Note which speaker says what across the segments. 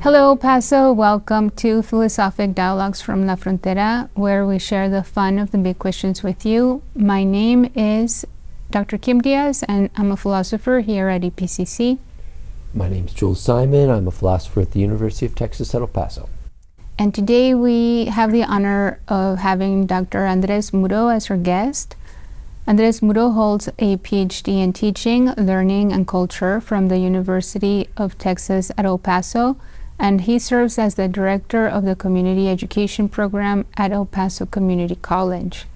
Speaker 1: Hello, Paso. Welcome to Philosophic Dialogues from La Frontera, where we share the fun of the big questions with you. My name is Dr. Kim Diaz, and I'm a philosopher here at EPCC.
Speaker 2: My name is Jules Simon. I'm a philosopher at the University of Texas at El Paso.
Speaker 1: And today we have the honor of having Dr. Andres Muro as our guest. Andres Muro holds a Ph.D. in teaching, learning, and culture from the University of Texas at El Paso, and he serves as the director of the community education program at El Paso Community College.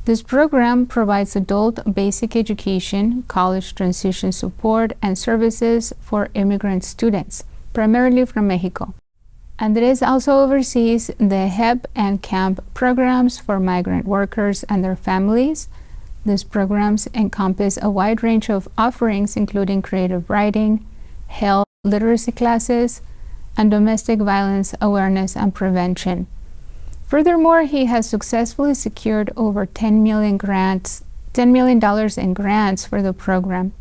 Speaker 1: This program provides adult basic education, college transition support, and services for immigrant students, primarily from Mexico. Andres also oversees the HEP and CAMP programs for migrant workers and their families. These programs encompass a wide range of offerings, including creative writing, health literacy classes, and domestic violence awareness and prevention. Furthermore, he has successfully secured over $10 million in grants for the program.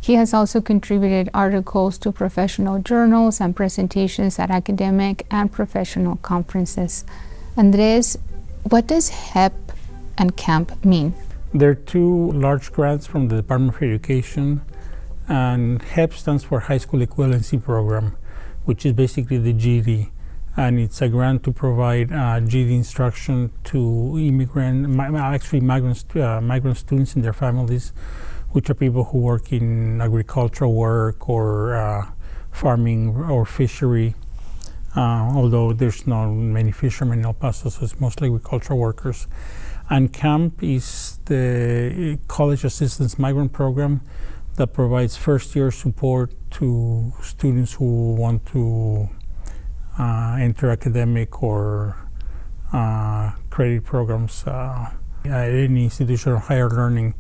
Speaker 1: He has also contributed articles to professional journals and presentations at academic and professional conferences. Andres, what does HEP and CAMP mean?
Speaker 3: There are two large grants from the Department of Education, and HEP stands for High School Equivalency Program, which is basically the GED, and it's a grant to provide GED instruction to migrant students and their families, which are people who work in agricultural work or farming or fishery, although there's not many fishermen in El Paso, so it's mostly agricultural workers. And CAMP is the College Assistance Migrant Program that provides first-year support to students who want to enter academic or credit programs at any institution of higher learning,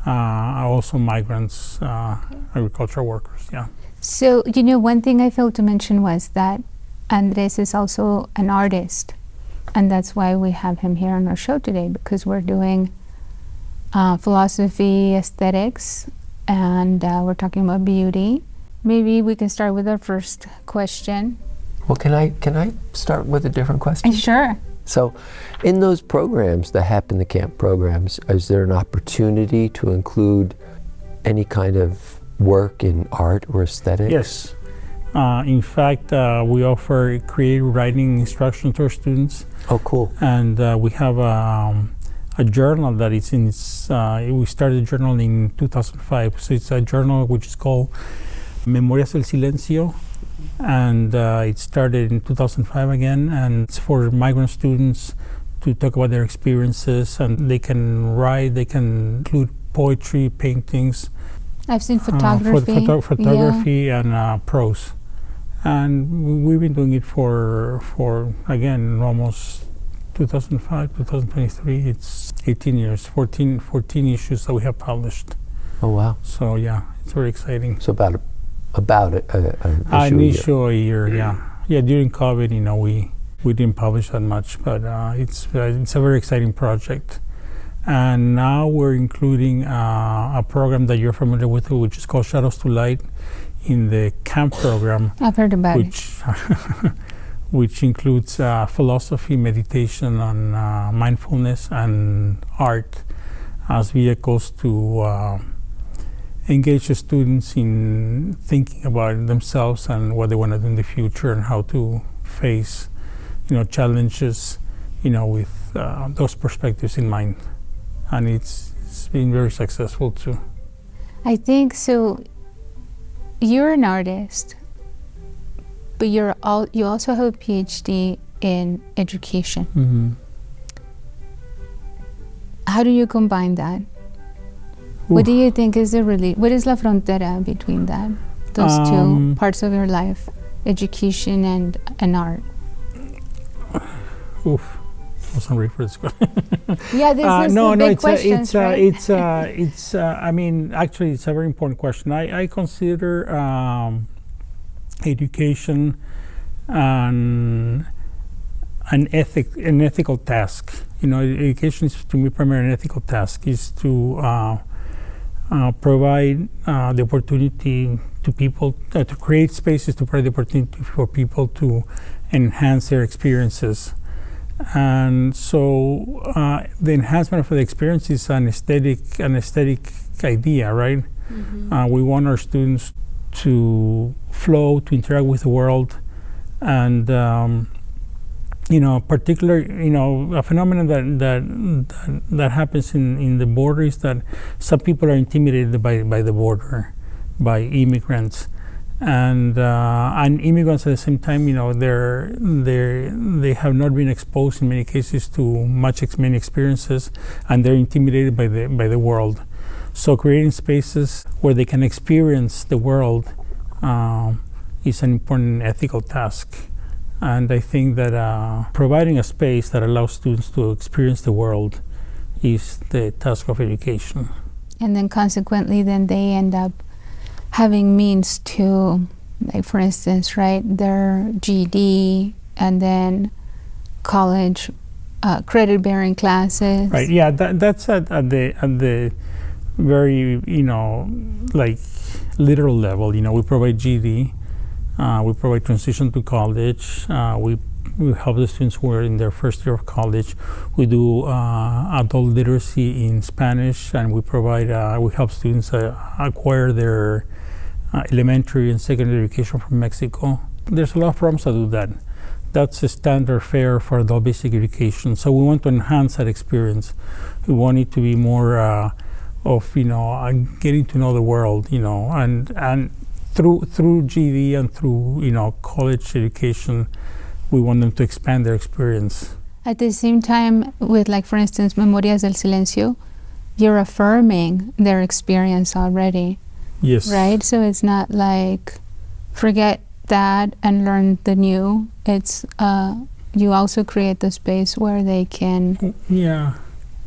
Speaker 3: also migrants, agricultural workers, yeah.
Speaker 1: So, one thing I failed to mention was that Andres is also an artist, and that's why we have him here on our show today, because we're doing philosophy, aesthetics, and we're talking about beauty. Maybe we can start with our first question.
Speaker 2: Well, can I start with a different question?
Speaker 1: Sure.
Speaker 2: So, in those programs, the HEP and the CAMP programs, is there an opportunity to include any kind of work in art or aesthetics?
Speaker 3: Yes. In fact, we offer creative writing instruction to our students.
Speaker 2: Oh, cool.
Speaker 3: And we have a journal that is in its, we started a journal in 2005. So it's a journal which is called Memoria del Silencio. And it started in 2005 again. And it's for migrant students to talk about their experiences. And they can write, they can include poetry, paintings.
Speaker 1: I've seen photography.
Speaker 3: Photography and prose. And we've been doing it for again, almost 2005, 2023. It's 18 years, 14 issues that we have published.
Speaker 2: Oh, wow.
Speaker 3: So, yeah, it's very exciting.
Speaker 2: So about an
Speaker 3: issue a year, yeah. Yeah, during COVID, we didn't publish that much, but it's a very exciting project. And now we're including a program that you're familiar with, which is called Shadows to Light, in the CAMP program.
Speaker 1: I've heard about it.
Speaker 3: Which includes philosophy, meditation, and mindfulness and art as vehicles to engage the students in thinking about themselves and what they want to do in the future and how to face, challenges, with those perspectives in mind. And it's been very successful too.
Speaker 1: I think so. You're an artist, but you also have a PhD in education.
Speaker 3: Mm-hmm.
Speaker 1: How do you combine that? What do you think is what is la frontera between those two parts of your life, education and art?
Speaker 3: Oof. I wasn't ready for this question.
Speaker 1: Yeah, this is the big question, right?
Speaker 3: Actually, it's a very important question. I consider education an ethical task. Education is, to me, primarily an ethical task. Is to provide the opportunity to people to create spaces to provide the opportunity for people to enhance their experiences. And so the enhancement of the experience is an aesthetic idea, right? We want our students to flow, to interact with the world, and particularly, a phenomenon that happens in the border is that some people are intimidated by the border, by immigrants, and immigrants at the same time, they have not been exposed in many cases to many experiences, and they're intimidated by the world. So creating spaces where they can experience the world is an important ethical task. And I think that providing a space that allows students to experience the world is the task of education.
Speaker 1: And then consequently, then they end up having means to, like for instance, right, their GED and then college credit-bearing classes.
Speaker 3: Right. Yeah. That's at the very like literal level. We provide GED. We provide transition to college. We help the students who are in their first year of college. We do adult literacy in Spanish, and we help students acquire their elementary and secondary education from Mexico. There's a lot of programs that do that. That's the standard fare for adult basic education. So we want to enhance that experience. We want it to be more of getting to know the world, and through GED and through college education, we want them to expand their experience.
Speaker 1: At the same time, with, like, for instance, Memoria del Silencio, you're affirming their experience already.
Speaker 3: Yes.
Speaker 1: Right? So it's not like forget that and learn the new. It's you also create the space where they can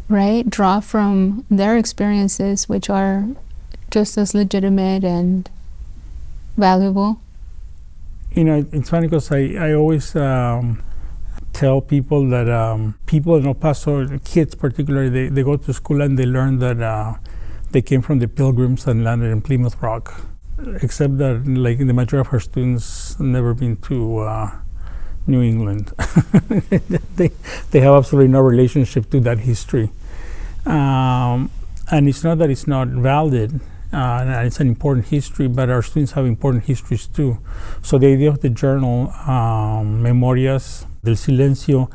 Speaker 1: right, draw from their experiences, which are just as legitimate and valuable.
Speaker 3: It's funny because I always tell people that people in El Paso, kids particularly, they go to school and they learn that they came from the Pilgrims and landed in Plymouth Rock, except that, like, the majority of our students never been to New England. they have absolutely no relationship to that history, and it's not that it's not valid. And it's an important history, but our students have important histories too. So the idea of the journal, Memorias del Silencio,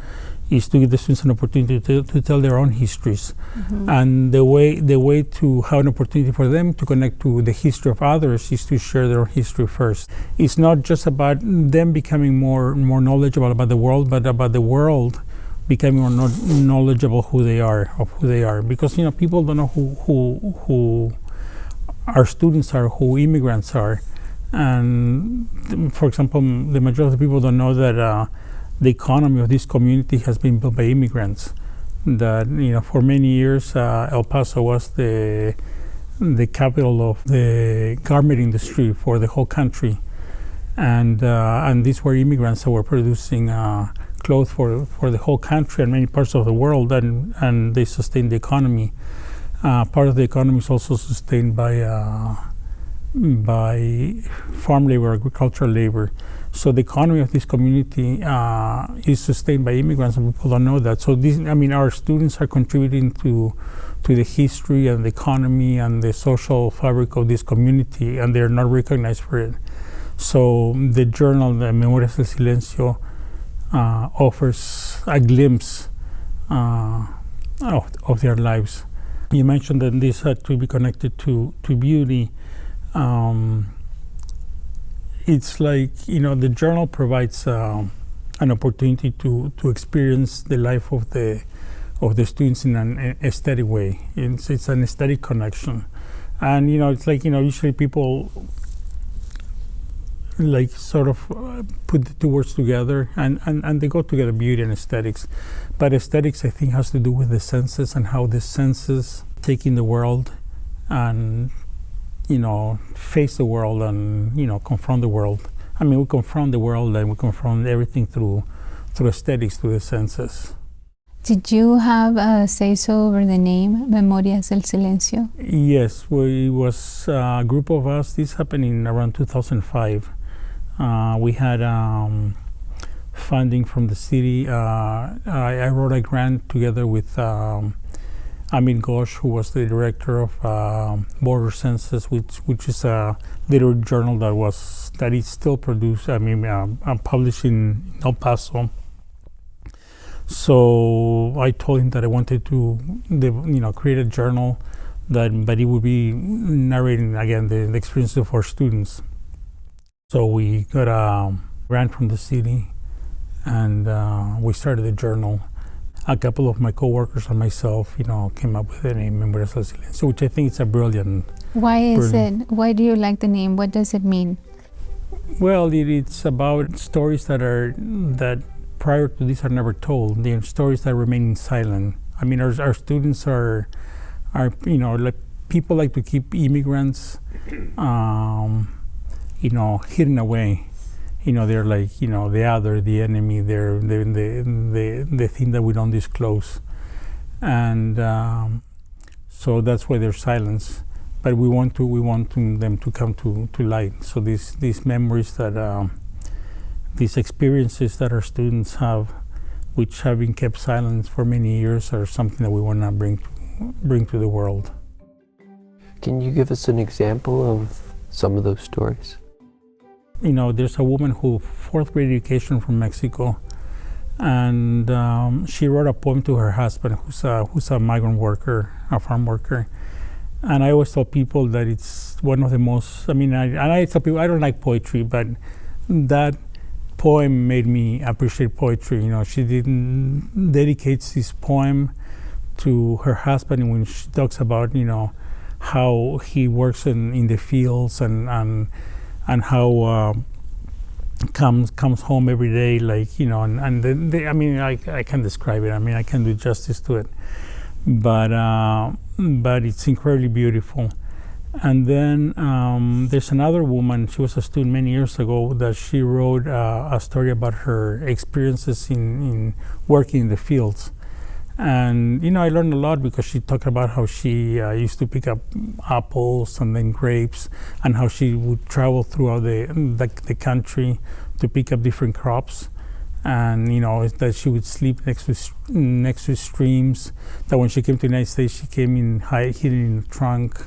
Speaker 3: is to give the students an opportunity to tell their own histories. And the way to have an opportunity for them to connect to the history of others is to share their own history first. It's not just about them becoming more knowledgeable about the world, but about the world becoming more knowledgeable of who they are. Because people don't know who our students are, who immigrants are. And for example, the majority of the people don't know that the economy of this community has been built by immigrants. That for many years El Paso was the capital of the garment industry for the whole country, and these were immigrants that were producing clothes for the whole country and many parts of the world, and they sustained the economy. Part of the economy is also sustained by farm labor, agricultural labor. So the economy of this community is sustained by immigrants, and people don't know that. So our students are contributing to the history and the economy and the social fabric of this community, and they're not recognized for it. So the journal, the Memoria del Silencio, offers a glimpse of their lives. You mentioned that this had to be connected to beauty. It's like, the journal provides an opportunity to experience the life of the students in an aesthetic way. It's an aesthetic connection. And, it's like, usually people like sort of put the two words together and they go together, beauty and aesthetics. But aesthetics, I think, has to do with the senses and how the senses take in the world and face the world and confront the world. We confront the world and we confront everything through aesthetics, through the senses.
Speaker 1: Did you have a say-so over the name, Memoria del Silencio?
Speaker 3: Yes, it was a group of us. This happened in around 2005. We had funding from the city. I wrote a grant together with Amin Ghosh, who was the director of Border Census, which is a literary journal that is still produced. Published in El Paso. So I told him that I wanted to, create a journal but it would be narrating again the experiences of our students. So we got a grant from the city, and we started the journal. A couple of my coworkers and myself, came up with the name Memoria del Silencio, which I think is a brilliant.
Speaker 1: Why do you like the name? What does it mean?
Speaker 3: Well, it's about stories that prior to this are never told. They're stories that remain silent. I mean, our students are like people like to keep immigrants, hidden away. They're like, the other, the enemy. They're the thing that we don't disclose, and so that's why they're silenced. But we want them to come to light. So these memories that these experiences that our students have, which have been kept silent for many years, are something that we want to bring to the world.
Speaker 2: Can you give us an example of some of those stories?
Speaker 3: There's a woman who fourth grade education from Mexico, and she wrote a poem to her husband, who's a migrant worker, a farm worker. And I always tell people that it's one of the most. I tell people I don't like poetry, but that poem made me appreciate poetry. She dedicates this poem to her husband, when she talks about how he works in the fields and how comes home every day, I can't describe it. I can't do justice to it, but it's incredibly beautiful. And then there's another woman. She was a student many years ago that she wrote a story about her experiences in working in the fields. And I learned a lot because she talked about how she used to pick up apples and then grapes, and how she would travel throughout the country to pick up different crops, and that she would sleep next to streams. That when she came to the United States, she came hidden in the trunk.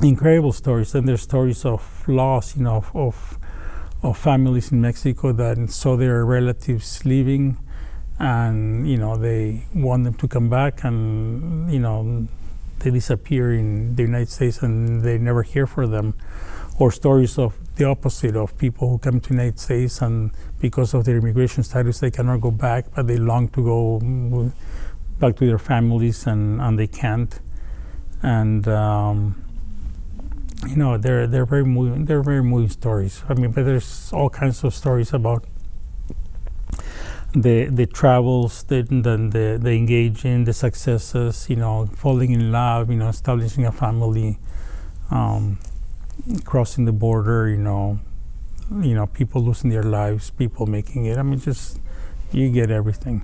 Speaker 3: Incredible stories. And there's stories of loss, of families in Mexico that saw their relatives leaving, and they want them to come back, and they disappear in the United States and they never hear from them. Or stories of the opposite, of people who come to the United States, and because of their immigration status they cannot go back, but they long to go back to their families, and they can't. And they're very moving. They're very moving stories. But there's all kinds of stories about the travels, the engaging, the successes, falling in love, establishing a family, crossing the border, people losing their lives, people making it. Just you get everything.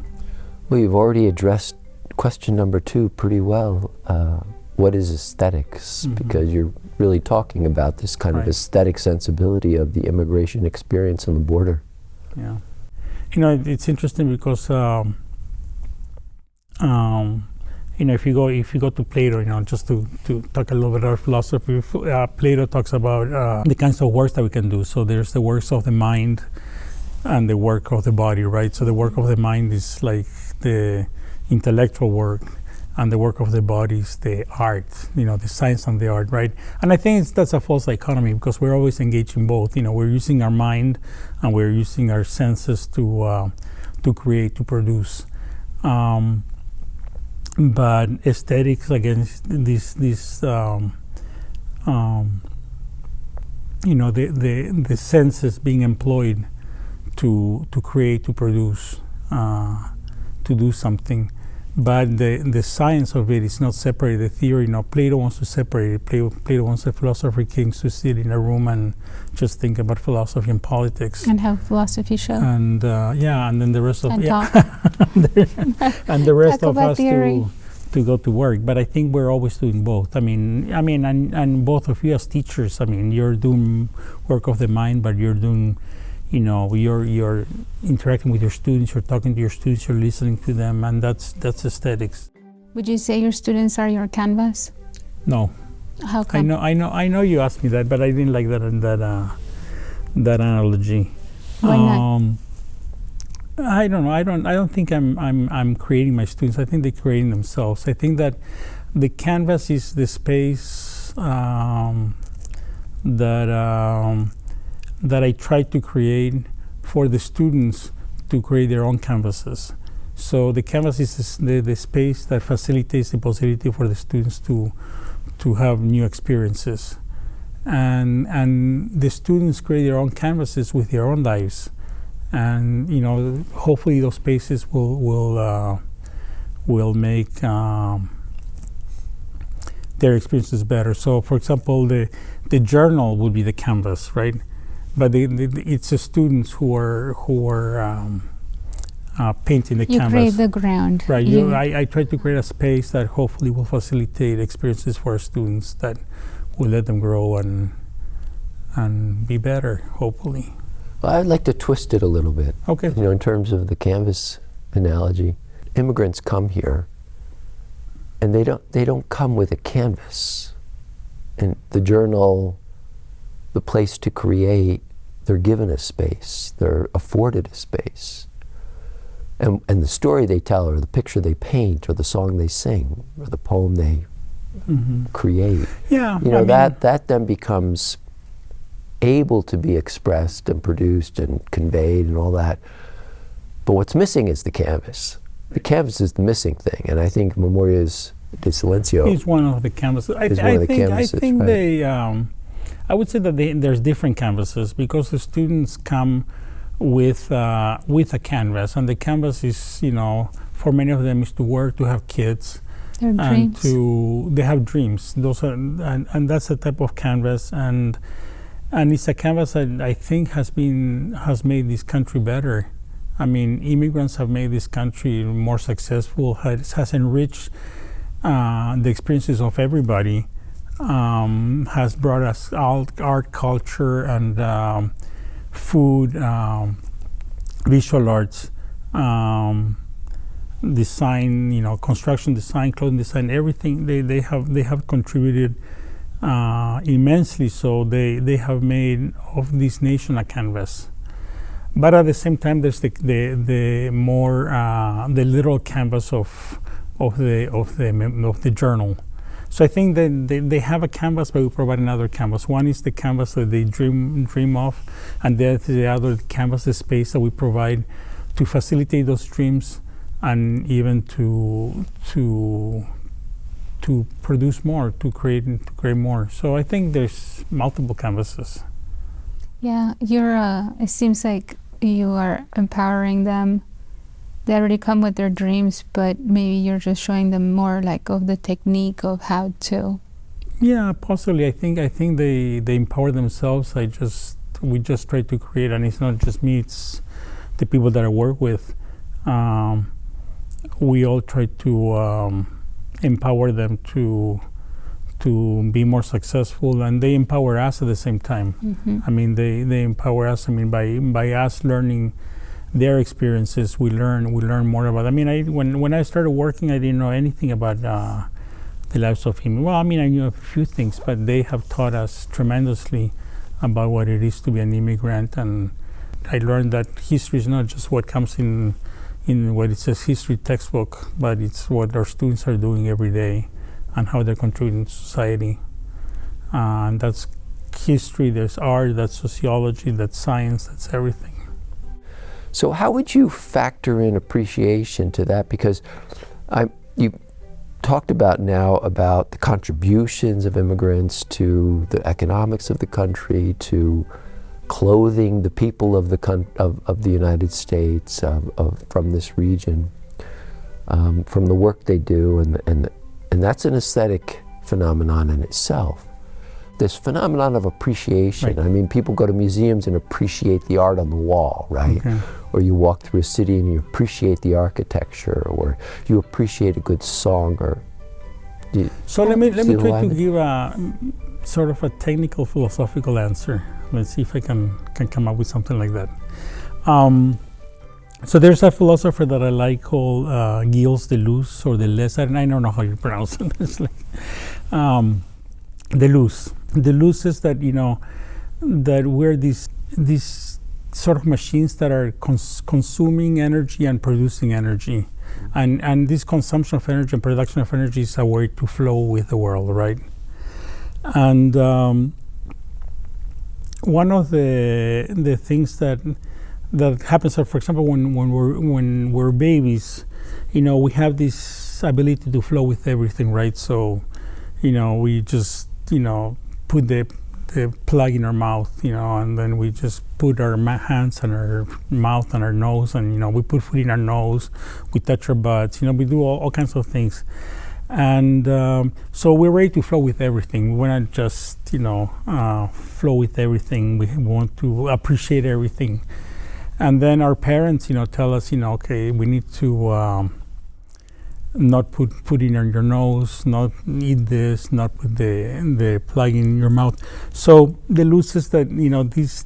Speaker 2: Well, you've already addressed question number 2 pretty well. What is aesthetics? Mm-hmm. Because you're really talking about this kind of aesthetic sensibility of the immigration experience on the border.
Speaker 3: Yeah. It's interesting because if you go to Plato, just to talk a little bit about philosophy, Plato talks about the kinds of works that we can do. So there's the works of the mind and the work of the body, right? So the work of the mind is like the intellectual work, and the work of the body is the art, the science and the art, right? And I think that's a false dichotomy, because we're always engaged in both. We're using our mind and we're using our senses to create, to produce. But aesthetics, again, the senses being employed to create, to produce, to do something. but the science of it is not separated. The theory, Plato wants to separate it. Plato wants the philosopher kings to sit in a room and just think about philosophy and politics.
Speaker 1: And have philosophy show.
Speaker 3: And and then the rest of
Speaker 1: And talk.
Speaker 3: and the rest
Speaker 1: Talk
Speaker 3: of
Speaker 1: about
Speaker 3: us
Speaker 1: theory.
Speaker 3: to go to work. But I think we're always doing both. And both of you as teachers, you're doing work of the mind, but you're doing, you're interacting with your students, you're talking to your students, you're listening to them, and that's aesthetics.
Speaker 1: Would you say your students are your canvas?
Speaker 3: No.
Speaker 1: How come?
Speaker 3: I know you asked me that, but I didn't like that analogy.
Speaker 1: Why not?
Speaker 3: I don't know. I don't think I'm creating my students. I think they're creating themselves. I think that the canvas is the space that I try to create for the students to create their own canvases. So the canvas is the space that facilitates the possibility for the students to have new experiences, and the students create their own canvases with their own lives, and hopefully those spaces will make their experiences better. So, for example, the journal would be the canvas, right? But it's the students who are painting the canvas.
Speaker 1: You create the ground.
Speaker 3: Right. I try to create a space that hopefully will facilitate experiences for our students that will let them grow and be better, hopefully.
Speaker 2: Well, I'd like to twist it a little bit.
Speaker 3: Okay.
Speaker 2: In terms of the canvas analogy, immigrants come here, and they don't come with a canvas. And the journal, the place to create, they're given a space. They're afforded a space. And the story they tell, or the picture they paint, or the song they sing, or the poem they create, that then becomes able to be expressed and produced and conveyed and all that. But what's missing is the canvas. The canvas is the missing thing, and I think Memoria del Silencio
Speaker 3: is one of the canvases. I think
Speaker 2: right?
Speaker 3: I would say that there's different canvases, because the students come with a canvas, and the canvas is, for many of them is to work, to have kids,
Speaker 1: Their dreams.
Speaker 3: they have dreams. Those are, and that's the type of canvas, and it's a canvas that I think has made this country better. Immigrants have made this country more successful. Has enriched the experiences of everybody. Has brought us art, culture, and food, visual arts, design, construction design, clothing design, everything. They have contributed immensely. So they have made of this nation a canvas. But at the same time, there's the more the literal canvas of the journal. So I think that they have a canvas, but we provide another canvas. One is the canvas that they dream of, and the other canvas, the space that we provide to facilitate those dreams, and even to produce more, to create more. So I think there's multiple canvases.
Speaker 1: Yeah, it seems like you are empowering them. They already come with their dreams, but maybe you're just showing them more of the technique of how to.
Speaker 3: Yeah, possibly. I think they empower themselves. We just try to create, and it's not just me, it's the people that I work with. We all try to empower them to be more successful, and they empower us at the same time.
Speaker 1: Mm-hmm.
Speaker 3: They empower us. By us learning their experiences, we learn more about. When I started working, I didn't know anything about the lives of immigrants. Well, I knew a few things, but they have taught us tremendously about what it is to be an immigrant, and I learned that history is not just what comes in what it says history textbook, but it's what our students are doing every day and how they're contributing to society. And that's history, there's art, that's sociology, that's science, that's everything.
Speaker 2: So how would you factor in appreciation to that? Because you talked about the contributions of immigrants to the economics of the country, to clothing the people of the United States, from this region. from the work they do, and that's an aesthetic phenomenon in itself. This phenomenon of appreciation.
Speaker 3: Right.
Speaker 2: I mean, people go to museums and appreciate the art on the wall, right?
Speaker 3: Okay.
Speaker 2: Or you walk through a city and you appreciate the architecture, or you appreciate a good song, or.
Speaker 3: So let me
Speaker 2: See
Speaker 3: try
Speaker 2: why?
Speaker 3: to give a sort of a technical philosophical answer. Let's see if I can come up with something like that. So there's a philosopher that I like called Gilles Deleuze, or Deleuze. I don't know how you pronounce it. It's like, Deleuze. Deleuze says that, you know, that we're these sort of machines that are consuming energy and producing energy, and this consumption of energy and production of energy is a way to flow with the world, right? And one of the things that happens, for example, when we're babies, you know, we have this ability to flow with everything, right? So, you know, we just, you know, put the plug in our mouth, you know, and then we just put our hands on our mouth and our nose, and, you know, we put food in our nose, we touch our butts, you know, we do all kinds of things. And so we're ready to flow with everything. We want to just, you know, flow with everything. We want to appreciate everything. And then our parents, you know, tell us, you know, okay, we need to not put food in your nose, not eat this, not put the plug in your mouth. So Deleuze says that, you know, this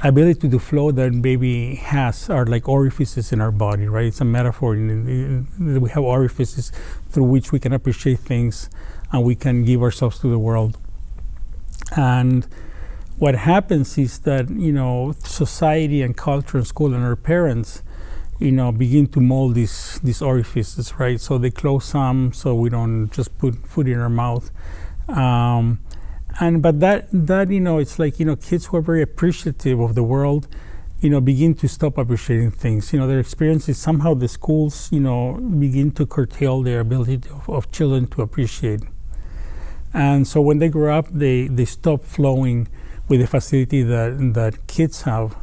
Speaker 3: ability to flow that baby has are like orifices in our body, right? It's a metaphor. We have orifices through which we can appreciate things, and we can give ourselves to the world. And what happens is that, you know, society and culture and school and our parents, you know, begin to mold these orifices, right? So they close some, so we don't just put food in our mouth. But that you know, it's like, you know, kids who are very appreciative of the world, you know, begin to stop appreciating things. You know, their experiences, somehow the schools, you know, begin to curtail their ability of children to appreciate. And so when they grow up, they stop flowing with the facility that kids have.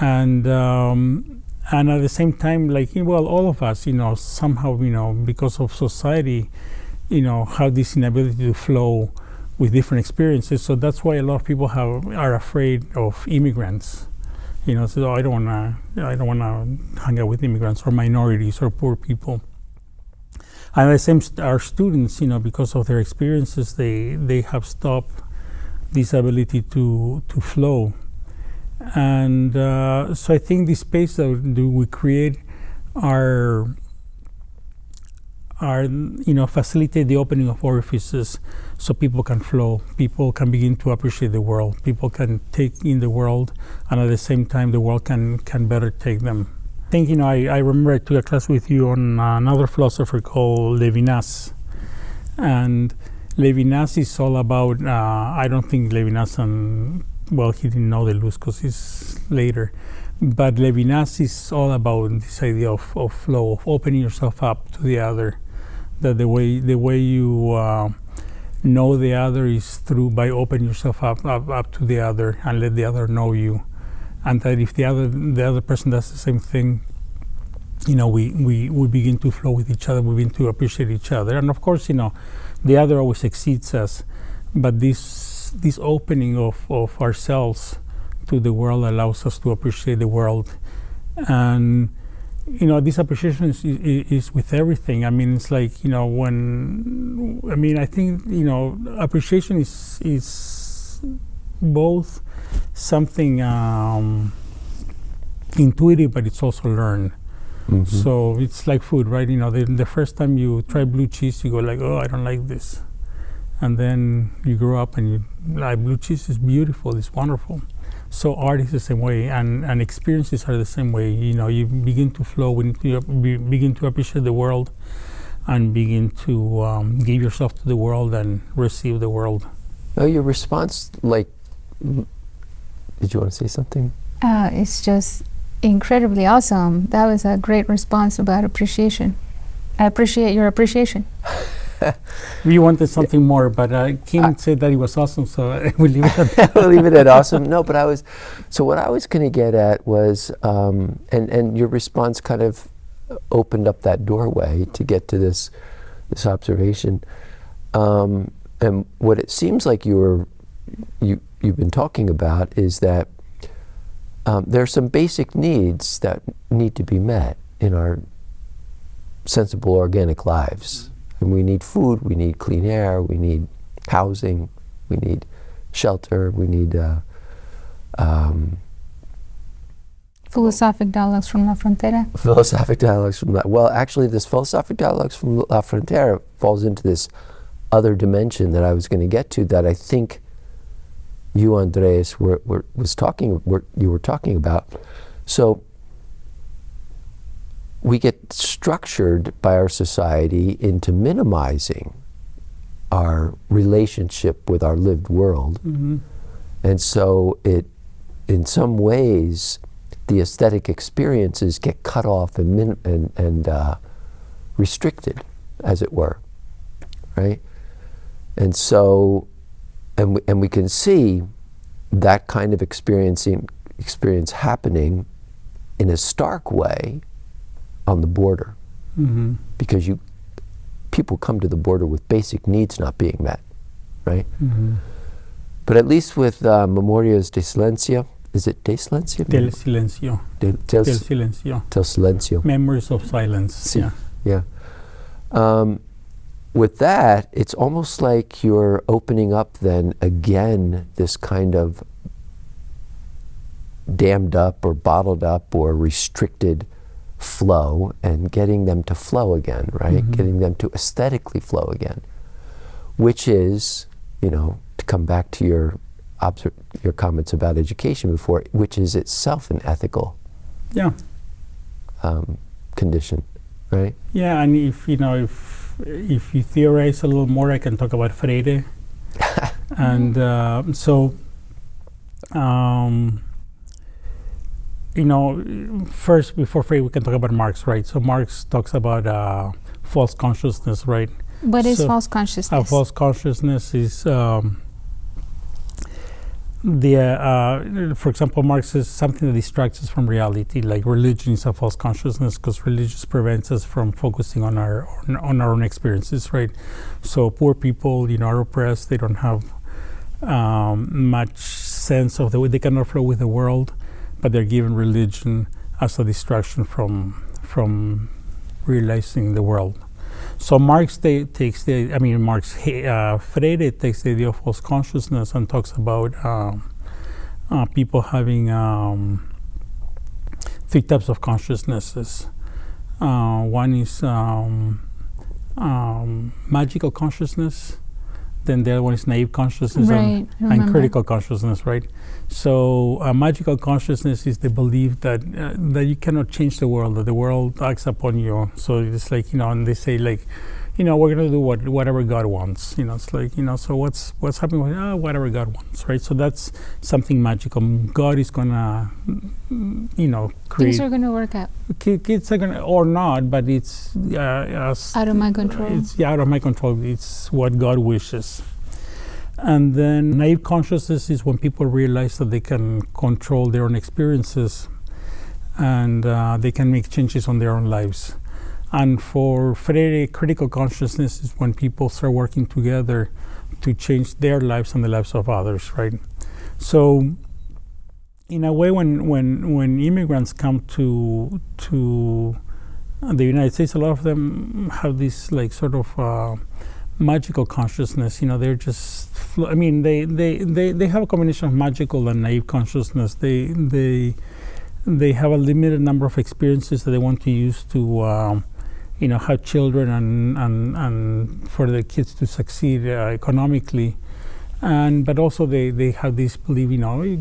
Speaker 3: And at the same time, like, well, all of us, you know, somehow, you know, because of society, you know, have this inability to flow with different experiences. So that's why a lot of people are afraid of immigrants. You know, so I don't wanna hang out with immigrants or minorities or poor people. And the same our students, you know, because of their experiences, they have stopped this ability to flow. And so I think the space that we create are you know, facilitate the opening of orifices so people can flow, people can begin to appreciate the world, people can take in the world, and at the same time the world can better take them. I think, you know, I remember I took a class with you on another philosopher called Levinas, and Levinas is all about, I don't think Levinas well, he didn't know Deleuze because he's later. But Levinas is all about this idea of flow, of opening yourself up to the other. That the way you know the other is by opening yourself up to the other and let the other know you. And that if the other person does the same thing, you know, we begin to flow with each other, we begin to appreciate each other. And of course, you know, the other always exceeds us, but this opening of ourselves to the world allows us to appreciate the world. And, you know, this appreciation is with everything. I mean, it's like, you know, I think, you know, appreciation is both something intuitive, but it's also learned. Mm-hmm. So it's like food, right? You know, the first time you try blue cheese, you go like, oh, I don't like this. And then you grow up and you like, blue cheese is beautiful, it's wonderful. So art is the same way, and experiences are the same way. You know, you begin to flow when you begin to appreciate the world, and begin to give yourself to the world and receive the world.
Speaker 2: Oh, your response, like, did you want to say something?
Speaker 1: It's just incredibly awesome. That was a great response about appreciation. I appreciate your appreciation.
Speaker 3: We wanted something more, but Kim said that it was awesome, so we leave it at that.
Speaker 2: We'll leave it at awesome. No, but what I was going to get at was, and your response kind of opened up that doorway to get to this observation. And what it seems like you've been talking about is that there are some basic needs that need to be met in our sensible organic lives. And we need food, we need clean air, we need housing, we need shelter, we need
Speaker 1: Philosophic dialogues from La Frontera.
Speaker 2: Philosophic dialogues from well, actually this philosophic dialogues from La Frontera falls into this other dimension that I was going to get to, that I think you, Andres, you were talking about. So we get structured by our society into minimizing our relationship with our lived world.
Speaker 3: Mm-hmm.
Speaker 2: And so in some ways, the aesthetic experiences get cut off and restricted, as it were, right? And so, and we can see that kind of experience happening in a stark way on the border,
Speaker 3: Mm-hmm.
Speaker 2: because people come to the border with basic needs not being met, right?
Speaker 3: Mm-hmm.
Speaker 2: But at least with Memorias del Silencio, is it de Silencio?
Speaker 3: Del Silencio.
Speaker 2: Del
Speaker 3: Silencio.
Speaker 2: Del Silencio.
Speaker 3: Memories of Silence.
Speaker 2: Sí. Yeah. With that, it's almost like you're opening up then again this kind of dammed up or bottled up or restricted flow, and getting them to flow again, right?
Speaker 3: Mm-hmm.
Speaker 2: Getting them to aesthetically flow again, which is, to come back to your comments about education before, which is itself an ethical condition, right?
Speaker 3: Yeah, and if you theorize a little more, I can talk about Freire. And first, before Freire, we can talk about Marx, right? So Marx talks about false consciousness, right?
Speaker 1: What is false consciousness?
Speaker 3: False consciousness is for example, Marx says something that distracts us from reality, like religion is a false consciousness, because religion prevents us from focusing on our own experiences, right? So poor people, are oppressed. They don't have much sense of the way they cannot flow with the world, but they're given religion as a distraction from realizing the world. So Marx Freire takes the idea of false consciousness and talks about people having three types of consciousnesses. One is magical consciousness, then the other one is naive consciousness,
Speaker 1: right,
Speaker 3: and critical consciousness, right? So magical consciousness is the belief that you cannot change the world, that the world acts upon you. So it's like, and they say like, we're going to do whatever God wants. It's like, so what's happening with whatever God wants, right? So that's something magical. God is going to, create.
Speaker 1: Things are going to work out.
Speaker 3: Kids are going to, or not, but it's
Speaker 1: out of my control.
Speaker 3: It's out of my control. It's what God wishes. And then naive consciousness is when people realize that they can control their own experiences and they can make changes on their own lives. And for Freire, critical consciousness is when people start working together to change their lives and the lives of others, right? So in a way, when immigrants come to the United States, a lot of them have this like sort of magical consciousness. They're just they have a combination of magical and naive consciousness. They have a limited number of experiences that they want to use to have children and for the kids to succeed economically, but also they have this belief,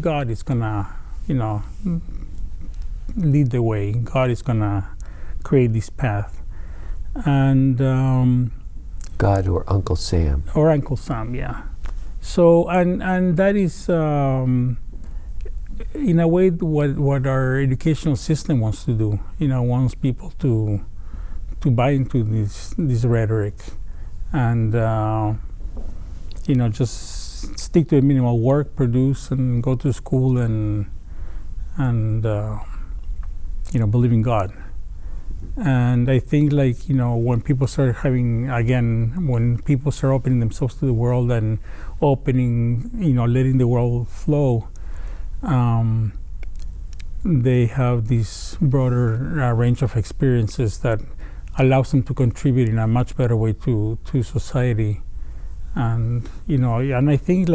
Speaker 3: God is gonna lead the way. God is gonna create this path, and
Speaker 2: God or Uncle Sam.
Speaker 3: Or Uncle Sam, yeah. So and that is in a way what our educational system wants to do. Wants people to buy into this rhetoric, and just stick to a minimal work, produce, and go to school, and believe in God. And I think, when people start when people start opening themselves to the world and letting the world flow, they have this broader range of experiences that allows them to contribute in a much better way to society. And I think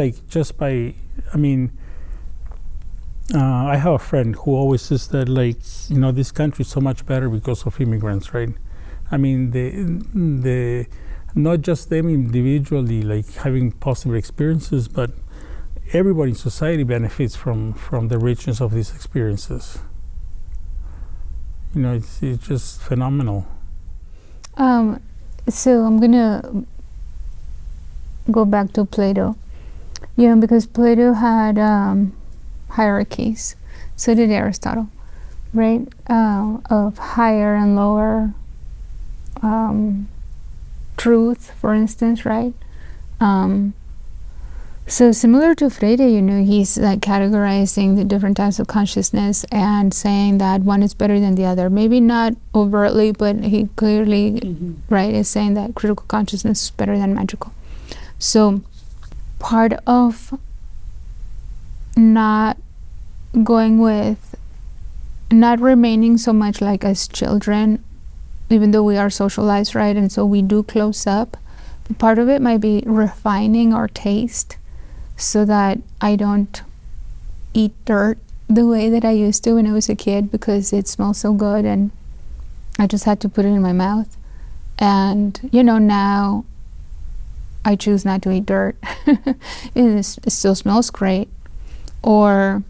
Speaker 3: I have a friend who always says that this country is so much better because of immigrants, right? I mean, the not just them individually having positive experiences, but everybody in society benefits from the richness of these experiences. It's just phenomenal.
Speaker 1: So I'm gonna go back to Plato, because Plato had hierarchies. So did Aristotle, right? Of higher and lower truth, for instance, right? So similar to Freire, he's categorizing the different types of consciousness and saying that one is better than the other. Maybe not overtly, but he clearly, right, is saying that critical consciousness is better than magical. So part of not remaining so much like as children, even though we are socialized, right, and so we do close up, but part of it might be refining our taste so that I don't eat dirt the way that I used to when I was a kid, because it smells so good and I just had to put it in my mouth. And now I choose not to eat dirt. It still smells great. Or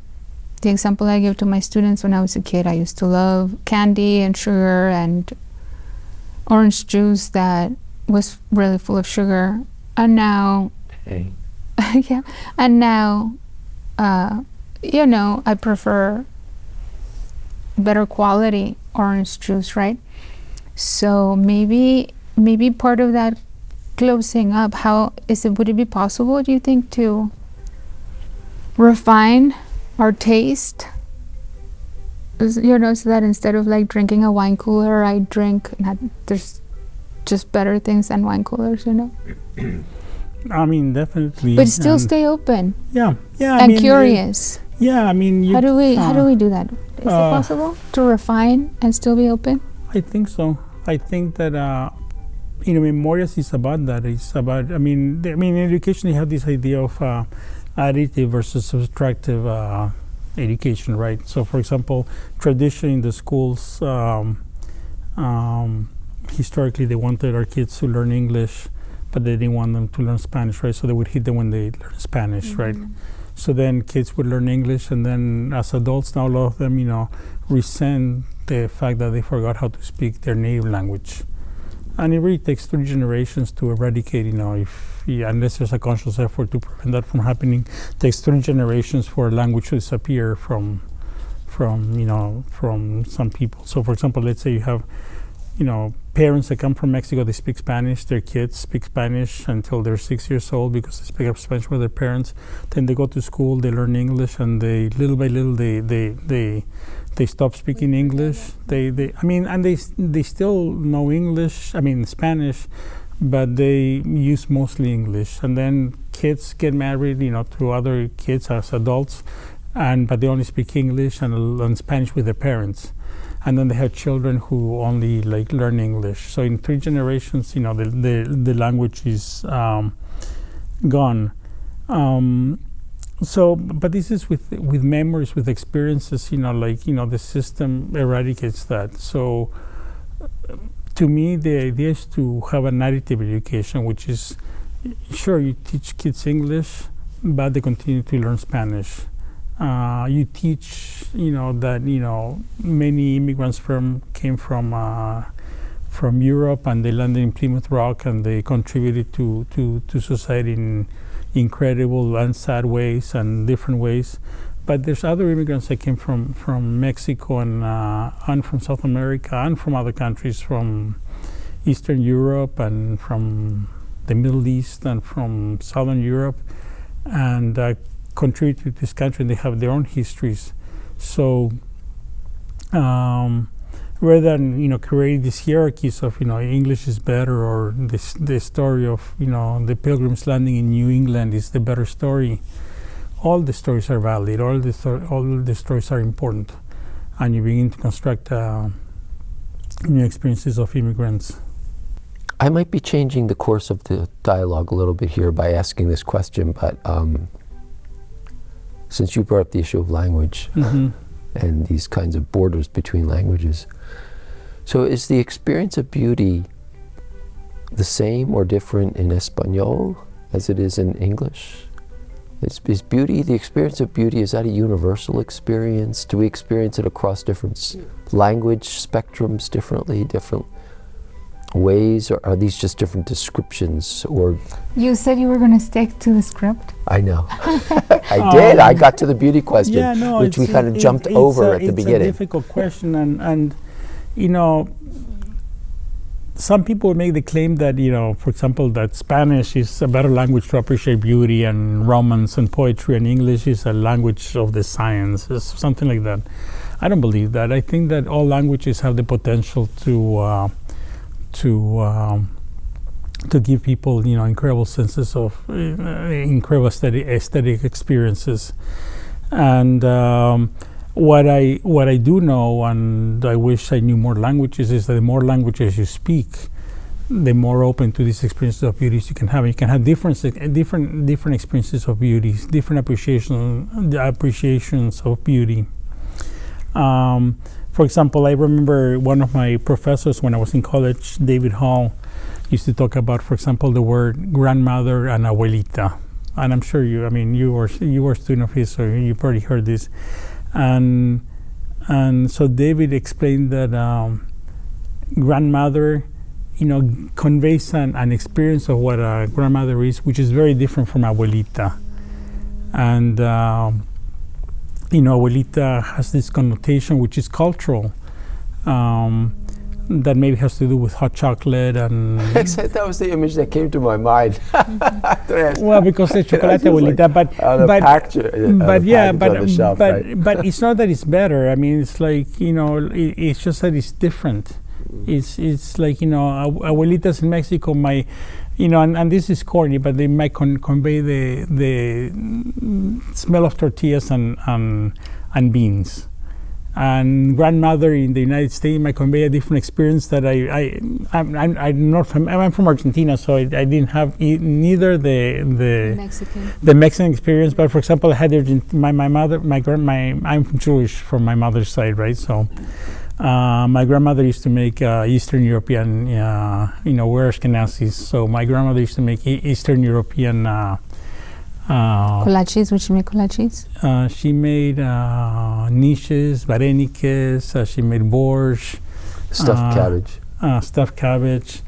Speaker 1: the example I give to my students, when I was a kid, I used to love candy and sugar and orange juice that was really full of sugar. And now yeah, and now I prefer better quality orange juice, right? So maybe part of that closing up, would it be possible, do you think, to refine our taste, so that instead of drinking a wine cooler, I drink, there's just better things than wine coolers,
Speaker 3: I mean, definitely.
Speaker 1: But still stay open.
Speaker 3: Yeah.
Speaker 1: And curious.
Speaker 3: How
Speaker 1: do we do that? Is it possible to refine and still be open?
Speaker 3: I think so. I think that Memorias is about that. It's about, in education you have this idea of additive versus subtractive education, right? So, for example, traditionally in the schools, historically they wanted our kids to learn English, but they didn't want them to learn Spanish, right? So they would hit them when they learn Spanish, right? So then kids would learn English, and then as adults now, a lot of them, resent the fact that they forgot how to speak their native language. And it really takes 3 generations to eradicate, unless there's a conscious effort to prevent that from happening. It takes 3 generations for a language to disappear from some people. So, for example, let's say you have, parents that come from Mexico, they speak Spanish, their kids speak Spanish until they're 6 years old because they speak up Spanish with their parents. Then they go to school, they learn English, and they little by little they stop speaking English. They still know English, Spanish, but they use mostly English. And then kids get married, to other kids as adults, but they only speak English and Spanish with their parents. And then they have children who only learn English. So in 3 generations, the language is gone. But this is with memories, with experiences. The system eradicates that. So to me, the idea is to have an additive education, which is, sure, you teach kids English, but they continue to learn Spanish. You teach, that many immigrants came from Europe, and they landed in Plymouth Rock, and they contributed to society in incredible and sad ways and different ways. But there's other immigrants that came from Mexico and from South America and from other countries, from Eastern Europe and from the Middle East and from Southern Europe, and contribute to this country. And they have their own histories. So rather than create these hierarchies of English is better, or the story of the Pilgrims landing in New England is the better story, all the stories are valid. All the stories are important, and you begin to construct new experiences of immigrants.
Speaker 2: I might be changing the course of the dialogue a little bit here by asking this question, but since you brought up the issue of language and these kinds of borders between languages, so is the experience of beauty the same or different in Espanol as it is in English? Is beauty, the experience of beauty, is that a universal experience? Do we experience it across different language spectrums differently, different ways, or are these just different descriptions? Or
Speaker 1: You said you were going to stick to the script.
Speaker 2: I know. I did. I got to the beauty question, which we kind of jumped over at the beginning.
Speaker 3: It's a difficult question, and some people make the claim that, for example, that Spanish is a better language to appreciate beauty and romance and poetry, and English is a language of the sciences, something like that. I don't believe that. I think that all languages have the potential to give people, incredible senses of incredible aesthetic experiences. And what I do know, and I wish I knew more languages, is that the more languages you speak, the more open to these experiences of beauties you can have. You can have different experiences of beauties, different appreciations of beauty. For example, I remember one of my professors when I was in college, David Hall, used to talk about, for example, the word grandmother and abuelita. And I'm sure you were a student of his, so you've probably heard this. And so David explained that grandmother, conveys an experience of what a grandmother is, which is very different from abuelita. And abuelita has this connotation which is cultural, that maybe has to do with hot chocolate and.
Speaker 2: Except that was the image that came to my mind.
Speaker 3: Well, because the chocolate abuelita,
Speaker 2: but
Speaker 3: it's not that it's better. I mean, it's like it's just that it's different. It's like abuelitas in Mexico might. And this is corny, but they might convey the smell of tortillas and beans. And grandmother in the United States might convey a different experience that I'm from Argentina, so I didn't have neither the Mexican experience. But for example, I had I'm Jewish from my mother's side, right? So. My grandmother used to make Eastern European, we're Ashkenazis, so my grandmother used to make Eastern European
Speaker 1: Kolaches, would she make kolaches?
Speaker 3: She made niches, varenikes, she made borscht. Stuffed cabbage.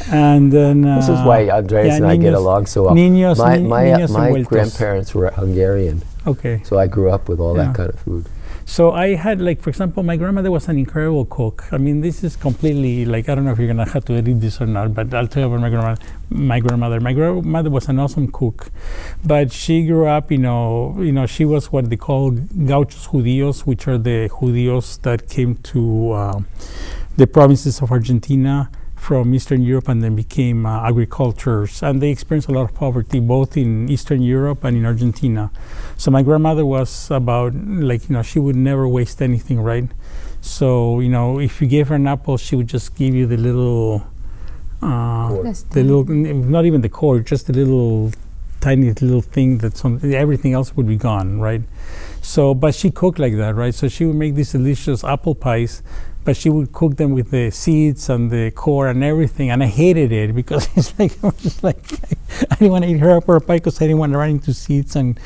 Speaker 3: And then...
Speaker 2: this is why Andreas and I get along so well. My grandparents were Hungarian.
Speaker 3: Okay.
Speaker 2: So I grew up with all that kind of food.
Speaker 3: So I had, for example, my grandmother was an incredible cook. I mean, this is completely, I don't know if you're going to have to edit this or not, but I'll tell you about my grandmother. My grandmother was an awesome cook, but she grew up, she was what they call gauchos judíos, which are the judíos that came to the provinces of Argentina from Eastern Europe and then became agriculturists, and they experienced a lot of poverty both in Eastern Europe and in Argentina. So my grandmother was about she would never waste anything, right? So if you gave her an apple, she would just give you the little not even the core, just the little tiny little thing that's on. Everything else would be gone, right? So but she cooked like that, right? So she would make these delicious apple pies, but she would cook them with the seeds and the core and everything, and I hated it because it's I didn't want to eat her apple pie because I didn't want to run into seeds and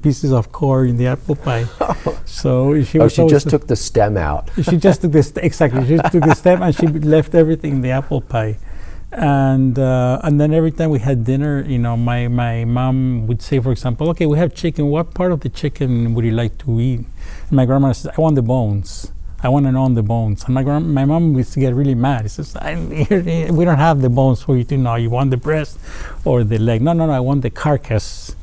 Speaker 3: pieces of core in the apple pie. So she
Speaker 2: just took the stem out.
Speaker 3: She just took this exactly. She took the stem and she left everything in the apple pie, and then every time we had dinner, my mom would say, for example, okay, we have chicken. What part of the chicken would you like to eat? And my grandma says, I want the bones. I want to know the bones. And my mom used to get really mad. She says, we don't have the bones for you to know. You want the breast or the leg? No, I want the carcass.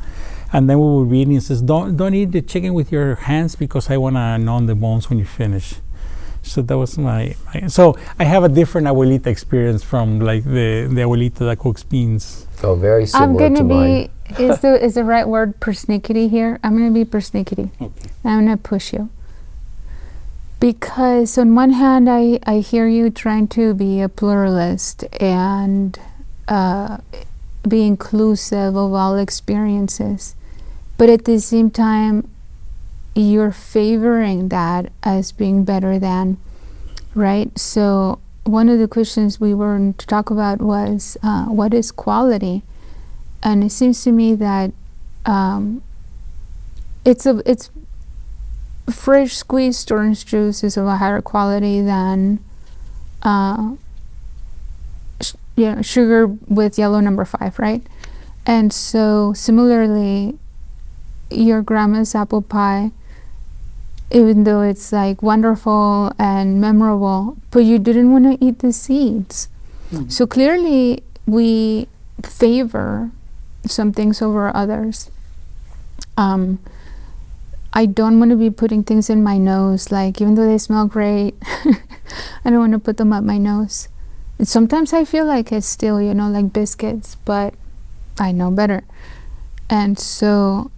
Speaker 3: And then we would be eating and says, don't eat the chicken with your hands because I want to know the bones when you finish. So that was so I have a different abuelita experience from like the abuelita that cooks beans.
Speaker 2: Oh, very similar
Speaker 1: I'm gonna
Speaker 2: to mine.
Speaker 1: is the right word persnickety here? I'm gonna be persnickety.
Speaker 3: Okay.
Speaker 1: I'm gonna push you. Because on one hand, I hear you trying to be a pluralist and be inclusive of all experiences. But at the same time, you're favoring that as being better than, right? So one of the questions we were to talk about was what is quality? And it seems to me that it's fresh squeezed orange juice is of a higher quality than sugar with yellow number 5, right? And so similarly, your grandma's apple pie, even though it's like wonderful and memorable, but you didn't want to eat the seeds. Mm-hmm. So clearly we favor some things over others. I don't want to be putting things in my nose, like even though they smell great, I don't want to put them up my nose. And sometimes I feel like it's still, like biscuits, but I know better. And so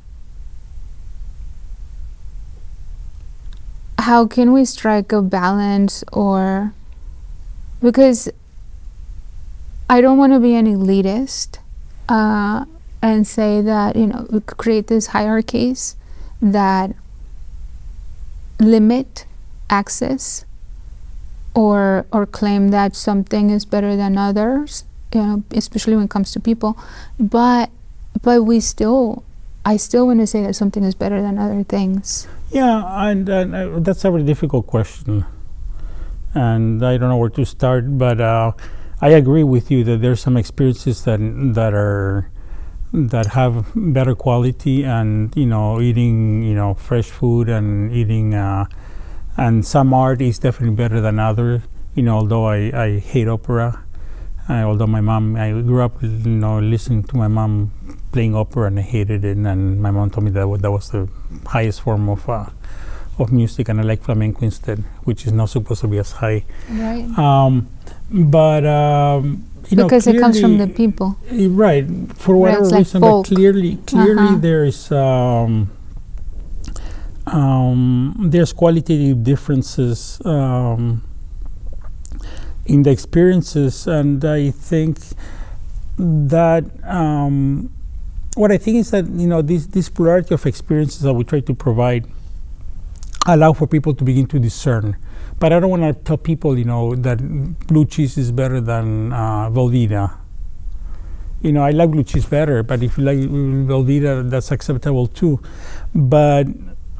Speaker 1: how can we strike a balance? Or because I don't want to be an elitist and say that we create these hierarchies that limit access or claim that something is better than others, especially when it comes to people, but I still want to say that something is better than other things.
Speaker 3: Yeah, and that's a very difficult question, and I don't know where to start. But I agree with you that there's some experiences that have better quality, and eating fresh food and eating and some art is definitely better than others. Although I hate opera, although I grew up listening to my mom playing opera, and I hated it, and my mom told me that was the highest form of music, and I like flamenco instead, which is not supposed to be as high.
Speaker 1: Right.
Speaker 3: Because
Speaker 1: it comes from the people.
Speaker 3: Right, for whatever reason,
Speaker 1: folk.
Speaker 3: But clearly there's qualitative differences in the experiences, and I think that what I think is that this plurality of experiences that we try to provide allow for people to begin to discern. But I don't want to tell people that blue cheese is better than Velveeta. I like blue cheese better, but if you like Velveeta, that's acceptable too. But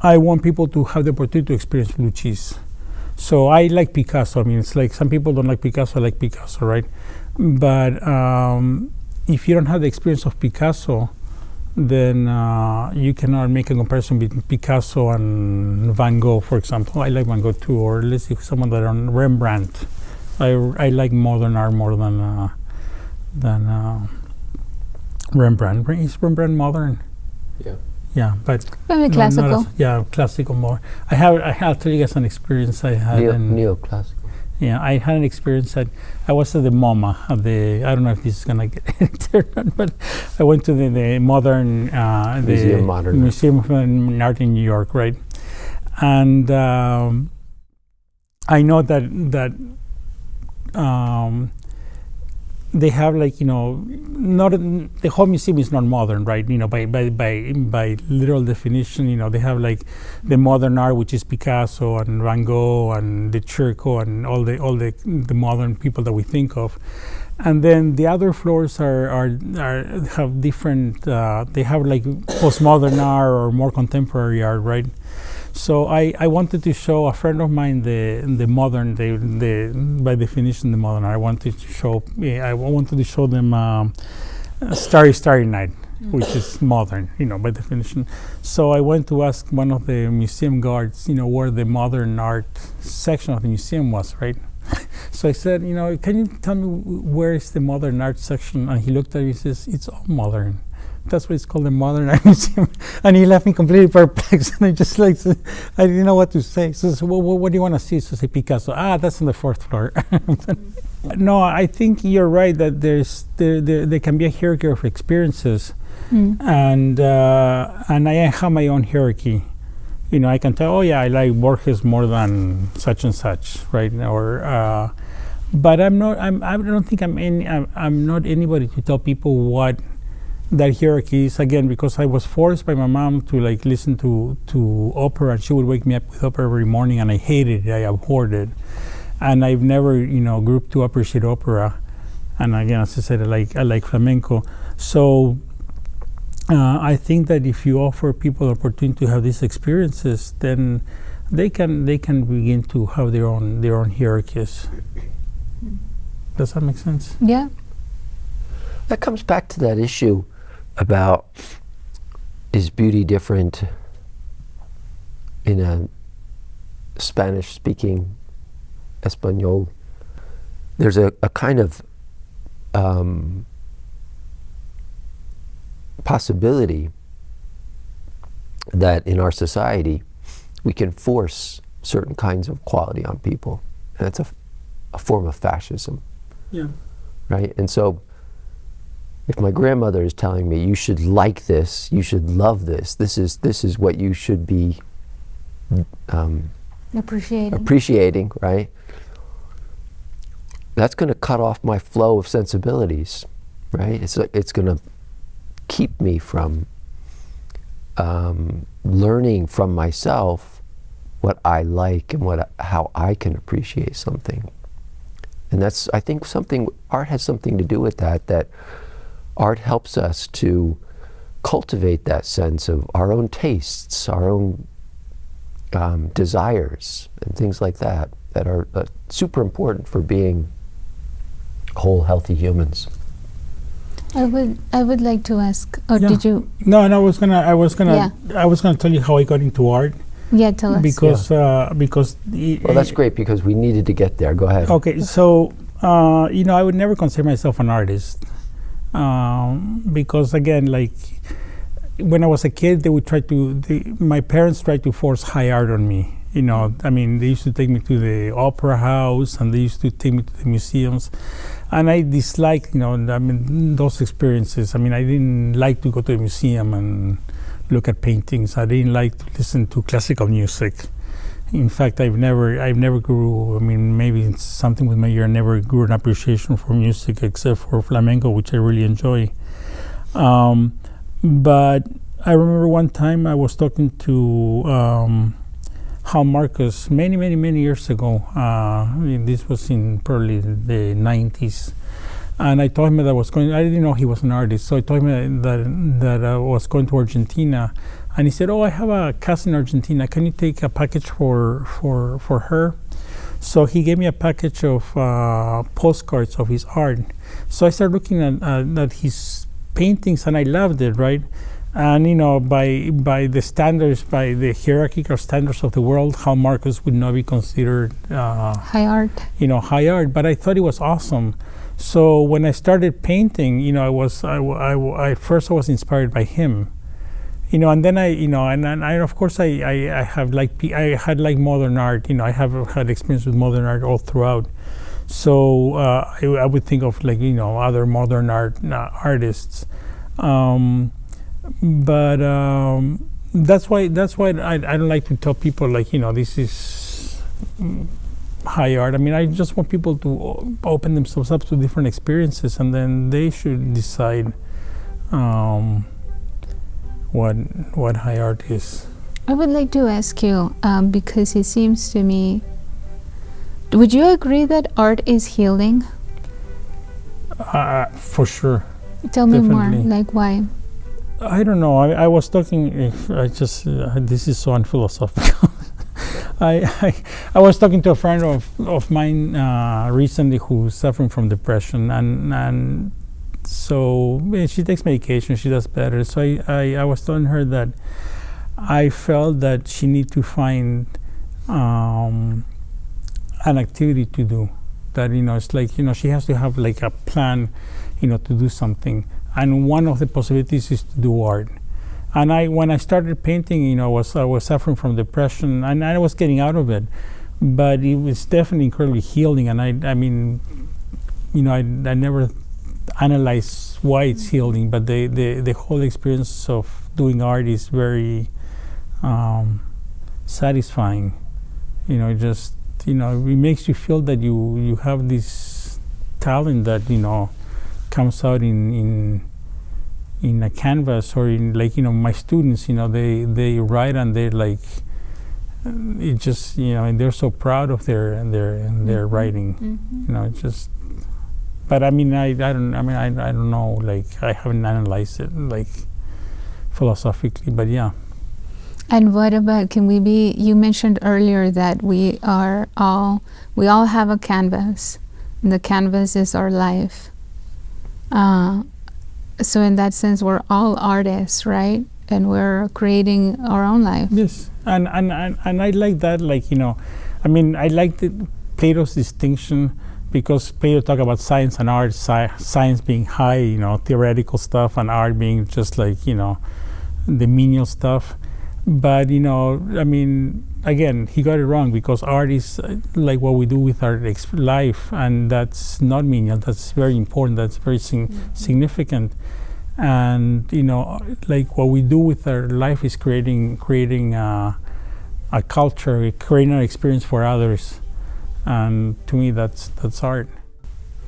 Speaker 3: I want people to have the opportunity to experience blue cheese. So I like Picasso. It's like some people don't like Picasso. I like Picasso, right? But if you don't have the experience of Picasso, then you cannot make a comparison between Picasso and Van Gogh, for example. I like Van Gogh too, or let's see someone that on Rembrandt. I like modern art more than Rembrandt. Is Rembrandt modern?
Speaker 2: Yeah.
Speaker 3: Yeah, but
Speaker 1: maybe classical.
Speaker 3: Classical more. I'll tell you guys an experience I had.
Speaker 2: Neoclassical.
Speaker 3: Yeah, I had an experience that I was at the MoMA, I don't know if this is gonna get there, but I went to the modern Museum of Modern Art in New York, right? And I know that they have not the whole museum is not modern, right? By literal definition, they have the modern art, which is Picasso and Van Gogh and the Churco and all the modern people that we think of. And then the other floors have different. They have postmodern art or more contemporary art, right? So I wanted to show a friend of mine the modern, by definition the modern art. I wanted to show them Starry Starry Night, which is modern, by definition. So I went to ask one of the museum guards, where the modern art section of the museum was, right? So I said, can you tell me where is the modern art section? And he looked at me and says, it's all modern. That's what it's called, the Modern Art Museum. And he left me completely perplexed. And I just I didn't know what to say. So what do you want to see? So I say, Picasso. That's on the 4th floor. No, I think you're right that there can be a hierarchy of experiences. And I have my own hierarchy. I can tell, I like Borges more than such and such, right? Or, but I don't think I'm not anybody to tell people what that hierarchy is, again, because I was forced by my mom to listen to opera, and she would wake me up with opera every morning, and I hated it, I abhorred it. And I've never, grew up to appreciate opera. And again, as I said, I like flamenco. So I think that if you offer people the opportunity to have these experiences, then they can begin to have their own hierarchies. Does that make sense?
Speaker 1: Yeah.
Speaker 2: That comes back to that issue about, is beauty different in a Spanish-speaking Espanol? There's a kind of possibility that in our society we can force certain kinds of quality on people, and that's a form of fascism.
Speaker 3: Yeah.
Speaker 2: Right? And so if my grandmother is telling me, you should like this, you should love this, this is what you should be appreciating, right? That's going to cut off my flow of sensibilities, right? It's going to keep me from learning from myself what I like and how I can appreciate something. And that's, I think, art has something to do with that art helps us to cultivate that sense of our own tastes, our own desires, and things like that are super important for being whole, healthy humans.
Speaker 1: I would like to ask. Oh,
Speaker 3: yeah.
Speaker 1: Did you?
Speaker 3: No, I was gonna tell you how I got into art.
Speaker 1: Yeah, tell us.
Speaker 3: Because
Speaker 2: well, that's great, because we needed to get there. Go ahead.
Speaker 3: Okay, so I would never consider myself an artist, because again, when I was a kid, my parents tried to force high art on me. They used to take me to the opera house, and they used to take me to the museums, and I disliked, those experiences. I didn't like to go to a museum and look at paintings. I didn't like to listen to classical music. In fact, I've never grew. Maybe it's something with my year. I never grew an appreciation for music except for flamenco, which I really enjoy. But I remember one time I was talking to Hal Marcus many years ago. This was in probably the 90s. And I told him that I didn't know he was an artist, so I told him that I was going to Argentina. And he said, I have a cousin in Argentina. Can you take a package for her? So he gave me a package of postcards of his art. So I started looking at his paintings, and I loved it, right? And by the standards, by the hierarchical standards of the world, Hal Marcus would not be considered
Speaker 1: high art.
Speaker 3: High art. But I thought it was awesome. So when I started painting, I first was inspired by him, and then I of course I had modern art. I have had experience with modern art all throughout. So I would think of other modern artists. But that's why I don't like to tell people this is high art. I just want people to open themselves up to different experiences, and then they should decide what high art is.
Speaker 1: I would like to ask you, because it seems to me, would you agree that art is healing?
Speaker 3: For sure.
Speaker 1: Tell me
Speaker 3: Definitely.
Speaker 1: more, why?
Speaker 3: I don't know. I was talking. This is so unphilosophical. I was talking to a friend of mine recently who's suffering from depression, and so she takes medication, she does better. So I was telling her that I felt that she need to find an activity to do. That, it's like, she has to have like a plan, to do something. And one of the possibilities is to do art. And when I started painting, I was suffering from depression, and I was getting out of it. But it was definitely incredibly healing. And I mean, I never analyzed why it's healing, but the whole experience of doing art is very satisfying. It makes you feel that you have this talent that comes out in a canvas, or in, like, my students, they write and they're like, it just, and they're so proud of their writing. It's just. But I mean, I don't know. Like, I haven't analyzed it like philosophically, but yeah.
Speaker 1: And what about, you mentioned earlier that we all have a canvas, and the canvas is our life. So in that sense, we're all artists, right? And we're creating our own life.
Speaker 3: Yes, and I like that, I like Plato's distinction, because Plato talked about science and art, science being high, theoretical stuff, and art being just like, the menial stuff. But, again, he got it wrong, because art is like what we do with our life, and that's not menial, that's very important, that's very significant. And, like what we do with our life is creating a culture, creating an experience for others. And to me, that's art.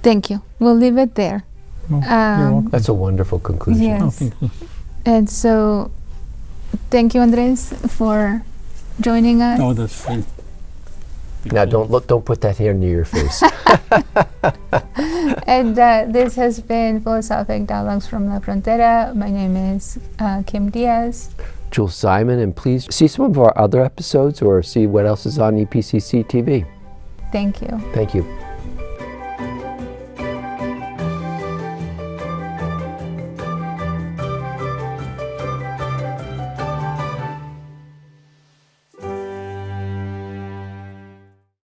Speaker 1: Thank you. We'll leave it there.
Speaker 3: You're welcome.
Speaker 2: That's a wonderful conclusion.
Speaker 1: Yes.
Speaker 3: Oh, thank you.
Speaker 1: And so, thank you, Andres, for joining us.
Speaker 3: Oh, that's fine.
Speaker 2: Now, don't put that hair near your face.
Speaker 1: And this has been Philosophic Dialogues from La Frontera. My name is Kim Diaz.
Speaker 2: Jules Simon, and please see some of our other episodes or see what else is on EPCC TV.
Speaker 1: Thank you.
Speaker 2: Thank you.